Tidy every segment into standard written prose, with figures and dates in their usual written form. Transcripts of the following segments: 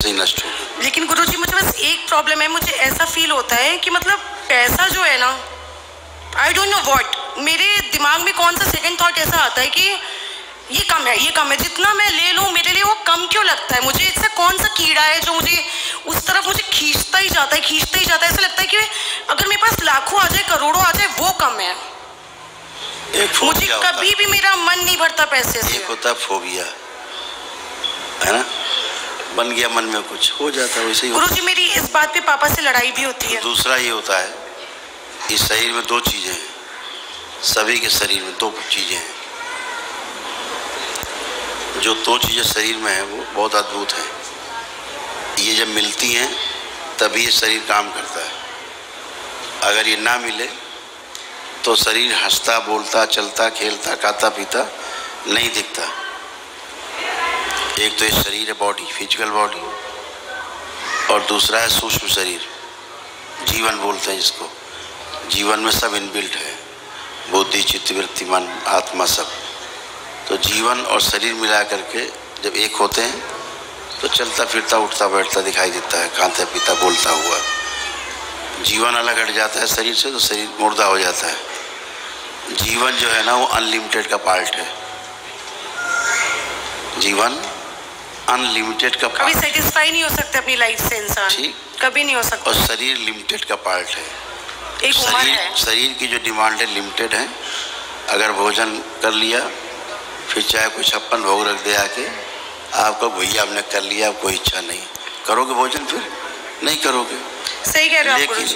ही नष्ट होगी। लेकिन गुरुजी मुझे बस एक प्रॉब्लम है, मुझे ऐसा फील होता है कि मतलब पैसा जो है ना, आई डोंट नो व्हाट, मेरे दिमाग में कौन सा सेकंड थॉट ऐसा आता है कि ये कम है, ये कम है, जितना मैं ले लूँ मेरे लिए वो कम क्यों लगता है मुझे। इससे कौन सा कीड़ा है जो मुझे उस तरफ मुझे खींचता ही जाता है, खींचता ही जाता है। ऐसा लगता है कि अगर मेरे पास लाखों आ जाए, करोड़ों आ जाए, वो कम है। मुझे कभी भी मेरा मन नहीं भरता पैसे से। एक होता है फोबिया, है ना, बन गया मन में कुछ हो जाता है, वैसे ही। गुरुजी मेरी इस बात पे पापा से लड़ाई भी होती है। दूसरा ये होता है, इस शरीर में दो चीजें हैं, सभी के शरीर में दो चीजें हैं। जो दो चीजें शरीर में है वो बहुत अद्भुत है। ये जब मिलती हैं तभी ये शरीर काम करता है। अगर ये ना मिले तो शरीर हंसता, बोलता, चलता, खेलता, खाता, पीता नहीं दिखता। एक तो ये शरीर है, बॉडी, फिजिकल बॉडी, और दूसरा है सूक्ष्म शरीर, जीवन बोलते हैं जिसको। जीवन में सब इनबिल्ट है, बुद्धि, चित्त, वृत्ति, मन, आत्मा, सब। तो जीवन और शरीर मिला करके जब एक होते हैं तो चलता फिरता, उठता बैठता दिखाई देता है, खाता पीता, बोलता हुआ। जीवन अलग हट जाता है शरीर से तो शरीर मुर्दा हो जाता है। जीवन जो है ना वो अनलिमिटेड का पार्ट है। जीवन अनलिमिटेड का कभी सेटिस्फाई नहीं हो सकते अपनी लाइफ से इंसान, ठीक, कभी नहीं हो सकता। और शरीर लिमिटेड का पार्ट है। एक उम्र है। शरीर की जो डिमांड है लिमिटेड है। अगर भोजन कर लिया, फिर चाहे कोई 56 भोग रख दे आके, आपको भैया आपने कर लिया, कोई इच्छा नहीं, करोगे भोजन, फिर नहीं करोगे। सही कह रहे हो। लेकिन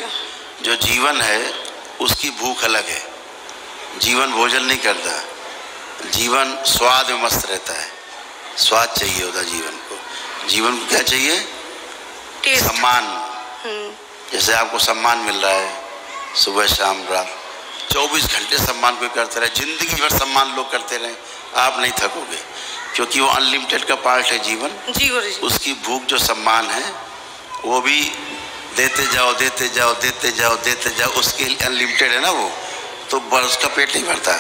जो जीवन है उसकी भूख अलग है। जीवन भोजन नहीं करता, जीवन स्वाद में मस्त रहता है। स्वाद चाहिए होता जीवन को। जीवन को क्या चाहिए? सम्मान। जैसे आपको सम्मान मिल रहा है सुबह शाम रात, 24 घंटे सम्मान कोई करते रहे, जिंदगी भर सम्मान लोग करते रहे, आप नहीं थकोगे, क्योंकि वो अनलिमिटेड का पार्ट है जीवन। जी उसकी भूख जो सम्मान है वो भी देते जाओ, देते जाओ, देते जाओ, देते जाओ, उसके अनलिमिटेड है ना वो, तो उसका पेट नहीं भरता।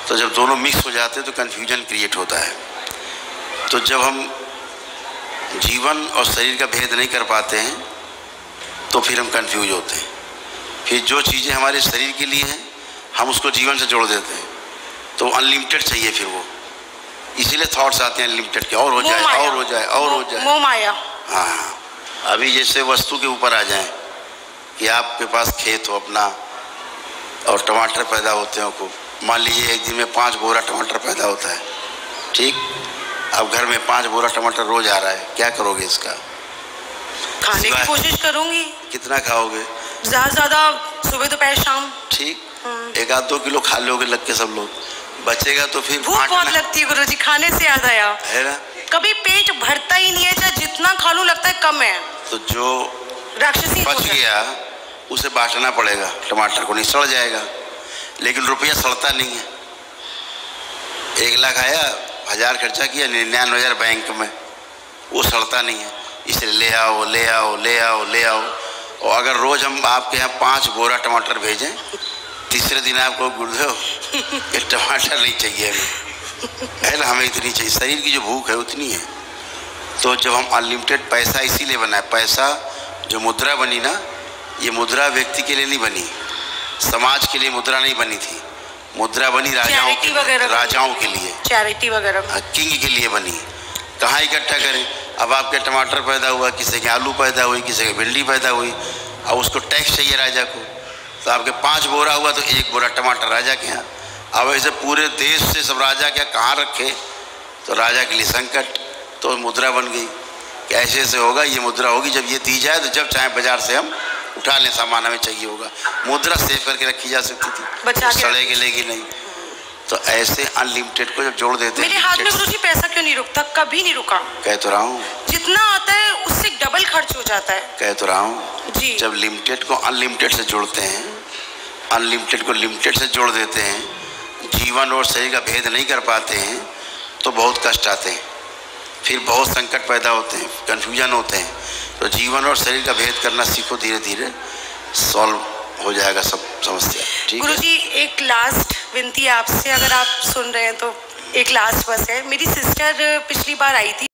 तो जब दोनों मिक्स हो जाते हैं तो कन्फ्यूजन क्रिएट होता है। तो जब हम जीवन और शरीर का भेद नहीं कर पाते हैं तो फिर हम कंफ्यूज होते हैं। फिर जो चीज़ें हमारे शरीर के लिए हैं हम उसको जीवन से जोड़ देते हैं, तो अनलिमिटेड चाहिए फिर वो, इसीलिए थॉट्स आते हैं अनलिमिटेड के, और हो जाए, और हो जाए, और हो जाए, मोह माया। हाँ, अभी जैसे वस्तु के ऊपर आ जाएं कि आपके पास खेत हो अपना और टमाटर पैदा होते हो खूब, मान लीजिए एक दिन में 5 बोरा टमाटर पैदा होता है, ठीक। अब घर में 5 बोरा टमाटर रोज आ रहा है, क्या करोगे इसका? खाने की कोशिश करूंगी। कितना खाओगे? ज्यादा, सुबह दोपहर शाम, ठीक। 1-2 किलो खा लोगे लग के सब लोग, बचेगा तो फिर भूख बहुत लगती है गुरुजी। खाने से याद आया, है ना, कभी पेट भरता ही नहीं है, चाहे जितना खा लूं लगता है कम है। तो जो राक्षसी बच गया उसे बांटना पड़ेगा, टमाटर को नहीं सड़ जाएगा। लेकिन रुपया सड़ता नहीं है। 1 लाख आया, 1000 खर्चा किया, 99,000 बैंक में, वो सड़ता नहीं है। इसलिए ले आओ, ले आओ, ले आओ, ले आओ। और अगर रोज हम आपके यहाँ 5 बोरा टमाटर भेजें, तीसरे दिन आपको गुरुदेव ये टमाटर नहीं चाहिए हमें, है ना, हमें इतनी चाहिए। शरीर की जो भूख है उतनी है। तो जब हम अनलिमिटेड, पैसा इसीलिए बना है, पैसा जो मुद्रा बनी ना, ये मुद्रा व्यक्ति के लिए नहीं बनी, समाज के लिए मुद्रा नहीं बनी थी। मुद्रा बनी राजाओं के लिए, चैरिटी वगैरह, किंग के लिए बनी। कहाँ इकट्ठा करें? अब आपके टमाटर पैदा हुआ, किसी के आलू पैदा हुई, किसी के भिंडी पैदा हुई, और उसको टैक्स चाहिए राजा को, तो आपके 5 बोरा हुआ तो 1 बोरा टमाटर राजा के यहाँ। अब ऐसे पूरे देश से सब राजा के कहाँ रखे, तो राजा के लिए संकट। तो मुद्रा बन गई कि ऐसे ऐसे होगा, ये मुद्रा होगी, जब ये दी जाए तो जब चाहे बाजार से हम उठा लें, सामान हमें चाहिए होगा। मुद्रा सेव करके रखी जा सकती थी, तो सड़े गिलेगी नहीं। तो ऐसे अनलिमिटेड को जब जोड़ देते हैं। मेरे हाथ में गुरुजी पैसा क्यों नहीं रुकता? कभी नहीं रुका। कह तो रहा हूँ, जितना आता है उससे डबल खर्च हो जाता है। कह तो रहा हूँ जी। जब लिमिटेड को अनलिमिटेड से जोड़ते हैं, अनलिमिटेड को लिमिटेड से जोड़ देते हैं, जीवन और शरीर का भेद नहीं कर पाते हैं, तो बहुत कष्ट आते हैं, फिर बहुत संकट पैदा होते हैं, कन्फ्यूजन होते हैं। तो जीवन और शरीर का भेद करना सीखो, धीरे धीरे सॉल्व हो जाएगा सब समस्या। ठीक है गुरुजी, एक लास्ट विनती आपसे, अगर आप सुन रहे हैं तो एक लास्ट बस है। मेरी सिस्टर पिछली बार आई थी,